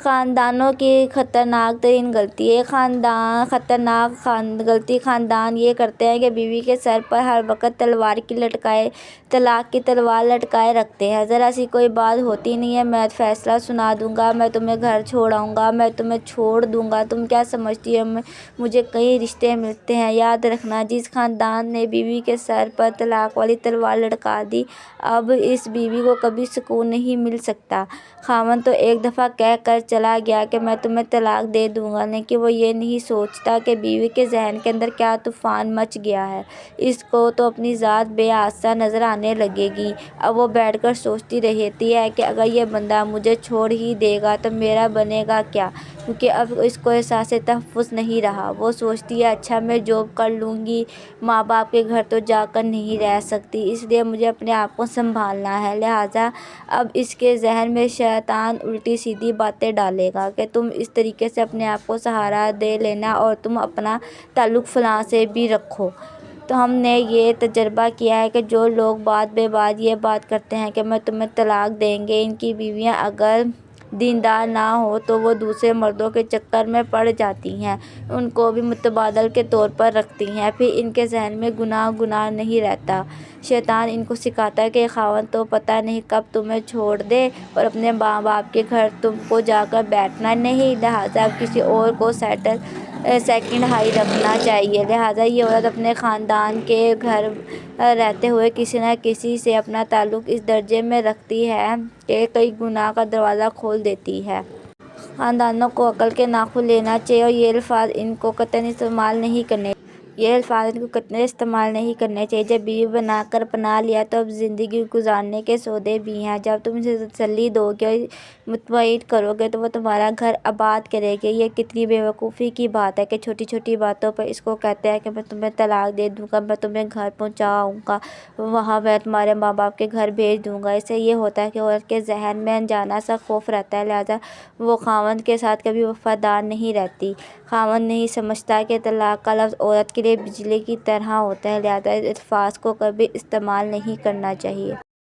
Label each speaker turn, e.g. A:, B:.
A: خاندانوں کی خطرناک ترین غلطی ایک خطرناک غلطی خاندان یہ کرتے ہیں کہ بیوی کے سر پر ہر وقت طلاق کی تلوار لٹکائے رکھتے ہیں۔ ذرا سی کوئی بات ہوتی نہیں ہے، میں فیصلہ سنا دوں گا، میں تمہیں گھر چھوڑاؤں گا، میں تمہیں چھوڑ دوں گا، تم کیا سمجھتی ہو مجھے کئی رشتے ملتے ہیں۔ یاد رکھنا، جس خاندان نے بیوی کے سر پر طلاق والی تلوار لٹکا دی، اب اس بیوی کو کبھی سکون نہیں مل سکتا۔ خاوند تو ایک دفعہ کہہ کر چلا گیا کہ میں تمہیں طلاق دے دوں گا، لیکن وہ یہ نہیں سوچتا کہ بیوی کے ذہن کے اندر کیا طوفان مچ گیا ہے۔ اس کو تو اپنی ذات بے آسا نظر آنے لگے گی۔ اب وہ بیٹھ کر سوچتی رہتی ہے کہ اگر یہ بندہ مجھے چھوڑ ہی دے گا تو میرا بنے گا کیا، کیونکہ اب اس کو احساس تحفظ نہیں رہا۔ وہ سوچتی ہے اچھا میں جاب کر لوں گی، ماں باپ کے گھر تو جا کر نہیں رہ سکتی، اس لیے مجھے اپنے آپ کو سنبھالنا ہے۔ لہٰذا اب اس کے ذہن میں شیطان الٹی سیدھی باتیں ڈالے گا کہ تم اس طریقے سے اپنے آپ کو سہارا دے لینا اور تم اپنا تعلق فلاں سے بھی رکھو۔ تو ہم نے یہ تجربہ کیا ہے کہ جو لوگ بات بے بعد یہ بات کرتے ہیں کہ میں تمہیں طلاق دیں گے، ان کی بیویاں اگر دیندار نہ ہوں تو وہ دوسرے مردوں کے چکر میں پڑ جاتی ہیں، ان کو بھی متبادل کے طور پر رکھتی ہیں، پھر ان کے ذہن میں گناہ نہیں رہتا۔ شیطان ان کو سکھاتا ہے کہ خاوند تو پتہ نہیں کب تمہیں چھوڑ دے اور اپنے ماں باپ کے گھر تم کو جا کر بیٹھنا نہیں، لہٰذا اب کسی اور کو سیکنڈ ہائی رکھنا چاہیے۔ لہٰذا یہ عورت اپنے خاندان کے گھر رہتے ہوئے کسی نہ کسی سے اپنا تعلق اس درجے میں رکھتی ہے کہ کئی گناہ کا دروازہ کھول دیتی ہے۔ خاندانوں کو عقل کے ناخن لینا چاہیے اور یہ الفاظ ان کو قطعاً استعمال نہیں کرنے چاہیے۔ جب بیوی بنا کر اپنا لیا تو اب زندگی گزارنے کے سودے بھی ہیں۔ جب تم اسے تسلی دو گے اور مطمئن کرو گے تو وہ تمہارا گھر آباد کرے گی۔ یہ کتنی بے وقوفی کی بات ہے کہ چھوٹی چھوٹی باتوں پر اس کو کہتے ہیں کہ میں تمہیں طلاق دے دوں گا، میں تمہیں گھر پہنچاؤں گا، وہاں میں تمہارے ماں باپ کے گھر بھیج دوں گا۔ اس سے یہ ہوتا ہے کہ عورت کے ذہن میں انجانا سا خوف رہتا ہے، لہٰذا وہ خاوند کے ساتھ کبھی وفادار نہیں رہتی۔ خاوند نہیں سمجھتا کہ طلاق کا لفظ عورت کے لیے بجلی کی طرح ہوتا ہے، لہٰذا اس الفاظ کو کبھی استعمال نہیں کرنا چاہیے۔